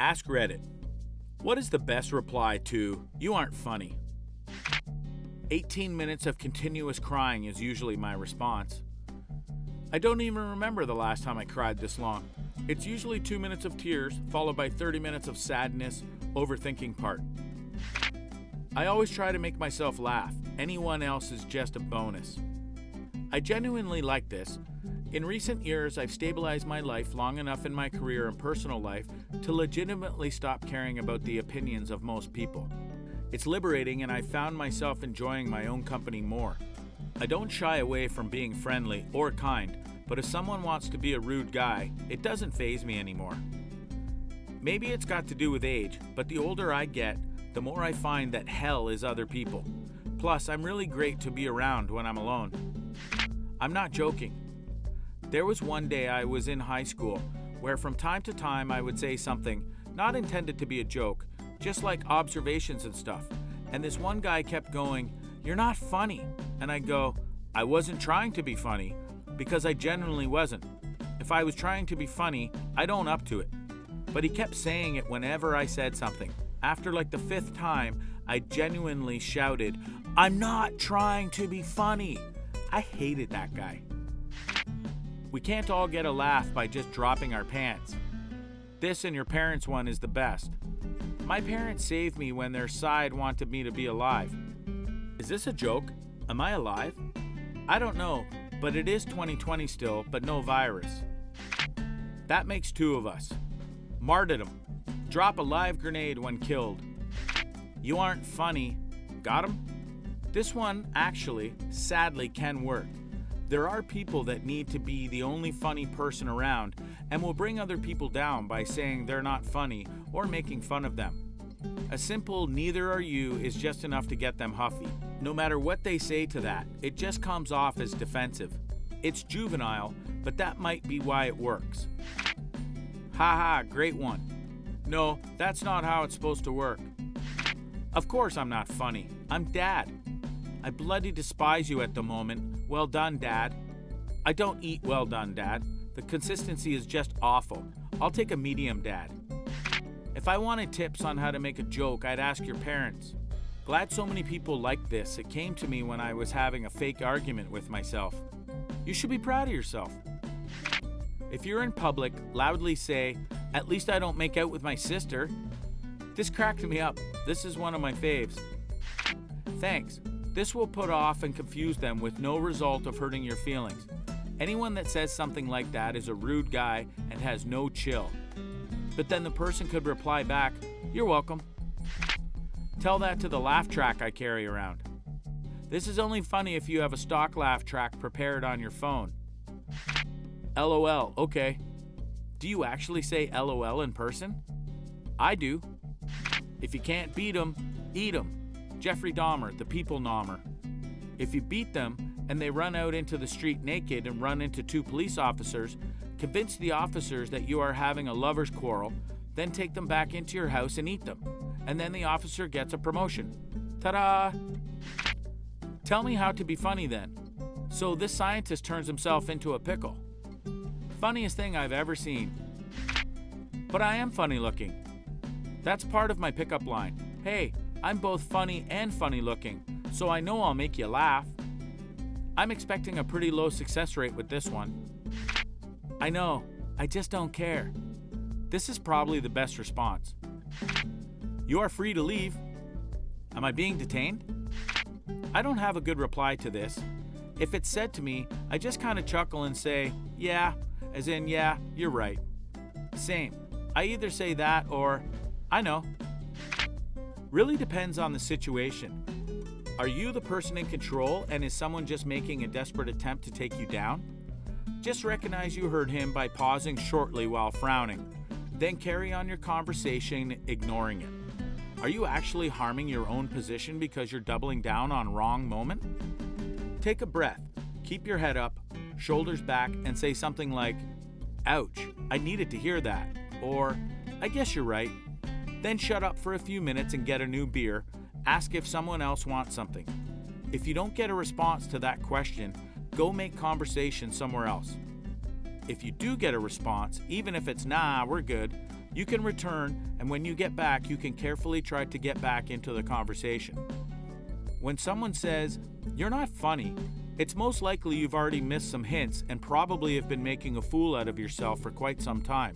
Ask Reddit. What is the best reply to, "You aren't funny"? 18 minutes of continuous crying is usually my response. I don't even remember the last time I cried this long. It's usually 2 minutes of tears, followed by 30 minutes of sadness, overthinking part. I always try to make myself laugh. Anyone else is just a bonus. I genuinely like this. In recent years, I've stabilized my life long enough in my career and personal life to legitimately stop caring about the opinions of most people. It's liberating, and I've found myself enjoying my own company more. I don't shy away from being friendly or kind, but if someone wants to be a rude guy, it doesn't faze me anymore. Maybe it's got to do with age, but the older I get, the more I find that hell is other people. Plus, I'm really great to be around when I'm alone. I'm not joking. There was one day I was in high school where from time to time I would say something not intended to be a joke, just like observations and stuff. And this one guy kept going, "You're not funny." And I'd go, "I wasn't trying to be funny," because I genuinely wasn't. If I was trying to be funny, I'd own up to it. But he kept saying it whenever I said something. After like the 5th time, I genuinely shouted, "I'm not trying to be funny." I hated that guy. We can't all get a laugh by just dropping our pants. This and your parents' one is the best. My parents saved me when their side wanted me to be alive. Is this a joke? Am I alive? I don't know, but it is 2020 still, but no virus. That makes 2 of us. Martyrdom. Drop a live grenade when killed. You aren't funny. Got him? This one, actually, sadly can work. There are people that need to be the only funny person around and will bring other people down by saying they're not funny or making fun of them. A simple "neither are you" is just enough to get them huffy. No matter what they say to that, it just comes off as defensive. It's juvenile, but that might be why it works. Haha, great one. No, that's not how it's supposed to work. Of course I'm not funny. I'm Dad. I bloody despise you at the moment. Well done, Dad. I don't eat well done, Dad. The consistency is just awful. I'll take a medium, Dad. If I wanted tips on how to make a joke, I'd ask your parents. Glad so many people like this. It came to me when I was having a fake argument with myself. You should be proud of yourself. If you're in public, loudly say, "At least I don't make out with my sister." This cracked me up. This is one of my faves. Thanks. This will put off and confuse them with no result of hurting your feelings. Anyone that says something like that is a rude guy and has no chill. But then the person could reply back, "You're welcome." Tell that to the laugh track I carry around. This is only funny if you have a stock laugh track prepared on your phone. LOL, okay. Do you actually say LOL in person? I do. If you can't beat 'em, eat 'em. Jeffrey Dahmer, the people nommer. If you beat them and they run out into the street naked and run into 2 police officers, convince the officers that you are having a lover's quarrel, then take them back into your house and eat them. And then the officer gets a promotion. Ta-da! Tell me how to be funny then. So this scientist turns himself into a pickle. Funniest thing I've ever seen. But I am funny looking. That's part of my pickup line. Hey, I'm both funny and funny looking, so I know I'll make you laugh. I'm expecting a pretty low success rate with this one. I know, I just don't care. This is probably the best response. You are free to leave. Am I being detained? I don't have a good reply to this. If it's said to me, I just kind of chuckle and say, "Yeah," as in, "Yeah, you're right." Same. I either say that or, "I know." Really depends on the situation. Are you the person in control, and is someone just making a desperate attempt to take you down? Just recognize you heard him by pausing shortly while frowning. Then carry on your conversation, ignoring it. Are you actually harming your own position because you're doubling down on wrong moment? Take a breath, keep your head up, shoulders back, and say something like, "Ouch, I needed to hear that," or, "I guess you're right." Then shut up for a few minutes and get a new beer. Ask if someone else wants something. If you don't get a response to that question, go make conversation somewhere else. If you do get a response, even if it's "nah, we're good," You can return, and when you get back, you can carefully try to get back into the conversation. When someone says, "You're not funny," it's most likely you've already missed some hints and probably have been making a fool out of yourself for quite some time.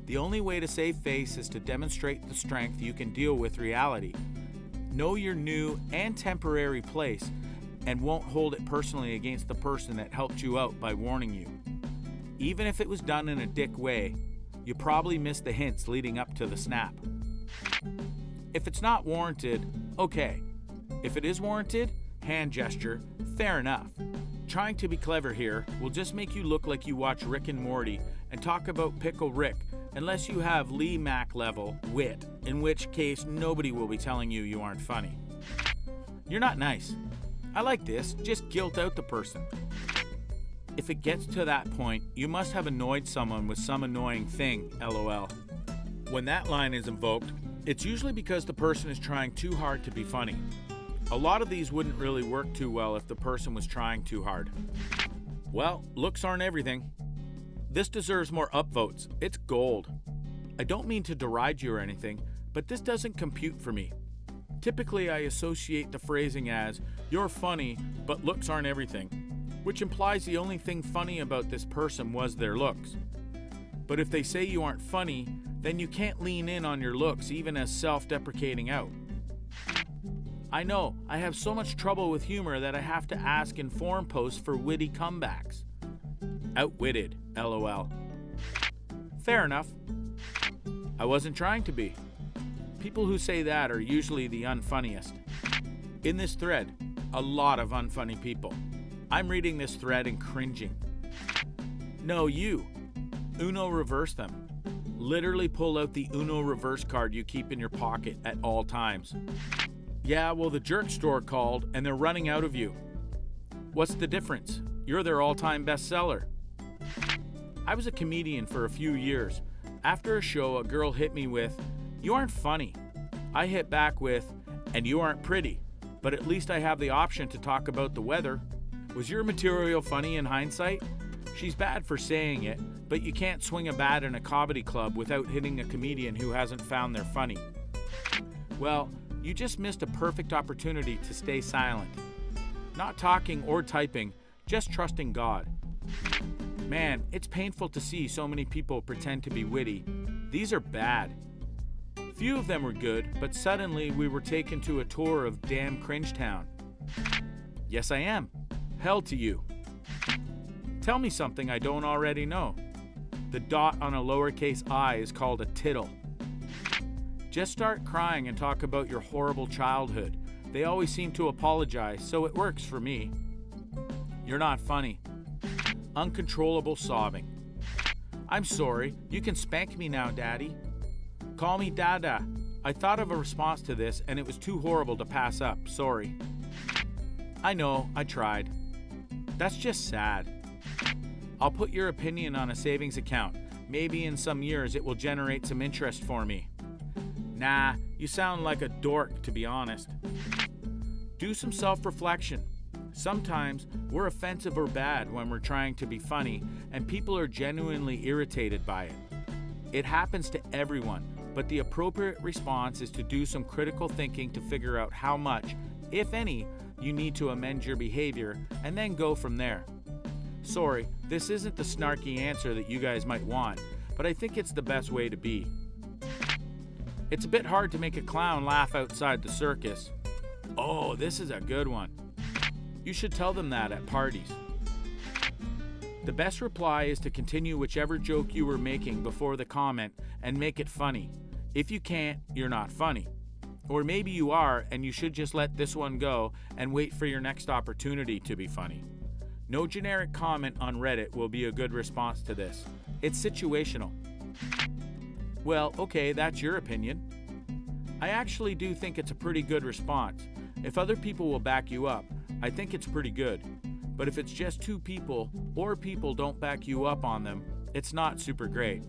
The only way to save face is to demonstrate the strength you can deal with reality. Know your new and temporary place and won't hold it personally against the person that helped you out by warning you. Even if it was done in a dick way, you probably missed the hints leading up to the snap. If it's not warranted, okay. If it is warranted, hand gesture, fair enough. Trying to be clever here will just make you look like you watch Rick and Morty and talk about Pickle Rick unless you have Lee Mack level wit, in which case nobody will be telling you aren't funny. You're not nice. I like this, just guilt out the person. If it gets to that point, you must have annoyed someone with some annoying thing, lol. When that line is invoked, it's usually because the person is trying too hard to be funny. A lot of these wouldn't really work too well if the person was trying too hard. Well, looks aren't everything. This deserves more upvotes. It's gold. I don't mean to deride you or anything, but this doesn't compute for me. Typically, I associate the phrasing as, "You're funny, but looks aren't everything," which implies the only thing funny about this person was their looks. But if they say you aren't funny, then you can't lean in on your looks even as self-deprecating out. I know, I have so much trouble with humor that I have to ask in forum posts for witty comebacks. Outwitted, lol. Fair enough. I wasn't trying to be. People who say that are usually the unfunniest. In this thread, a lot of unfunny people. I'm reading this thread and cringing. No, you. Uno reverse them. Literally pull out the Uno reverse card you keep in your pocket at all times. Yeah, well, the jerk store called and they're running out of you. What's the difference? You're their all-time bestseller. I was a comedian for a few years. After a show, a girl hit me with, "You aren't funny." I hit back with, "And you aren't pretty, but at least I have the option to talk about the weather. Was your material funny in hindsight?" She's bad for saying it, but you can't swing a bat in a comedy club without hitting a comedian who hasn't found they're funny. Well, you just missed a perfect opportunity to stay silent. Not talking or typing, just trusting God. Man, it's painful to see so many people pretend to be witty. These are bad. Few of them were good, but suddenly we were taken to a tour of damn Cringe Town. Yes, I am. Hell to you. Tell me something I don't already know. The dot on a lowercase I is called a tittle. Just start crying and talk about your horrible childhood. They always seem to apologize, so it works for me. You're not funny. Uncontrollable sobbing. I'm sorry, you can spank me now, Daddy. Call me Dada. I thought of a response to this and it was too horrible to pass up, sorry. I know, I tried. That's just sad. I'll put your opinion on a savings account. Maybe in some years it will generate some interest for me. Nah, you sound like a dork, to be honest. Do some self-reflection. Sometimes we're offensive or bad when we're trying to be funny, and people are genuinely irritated by it. It happens to everyone, but the appropriate response is to do some critical thinking to figure out how much, if any, you need to amend your behavior, and then go from there. Sorry, this isn't the snarky answer that you guys might want, but I think it's the best way to be. It's a bit hard to make a clown laugh outside the circus. Oh, this is a good one. You should tell them that at parties. The best reply is to continue whichever joke you were making before the comment and make it funny. If you can't, you're not funny. Or maybe you are and you should just let this one go and wait for your next opportunity to be funny. No generic comment on Reddit will be a good response to this. It's situational. Well, okay, that's your opinion. I actually do think it's a pretty good response. If other people will back you up, I think it's pretty good. But if it's just two people, or people don't back you up on them, it's not super great.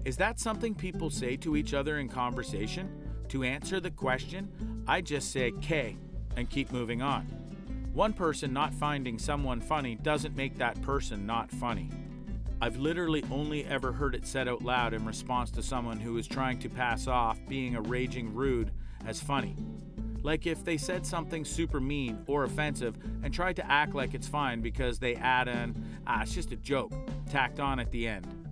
Is that something people say to each other in conversation? To answer the question, I just say K and keep moving on. One person not finding someone funny doesn't make that person not funny. I've literally only ever heard it said out loud in response to someone who is trying to pass off being a raging rude as funny. Like if they said something super mean or offensive and tried to act like it's fine because they add an, it's just a joke, tacked on at the end.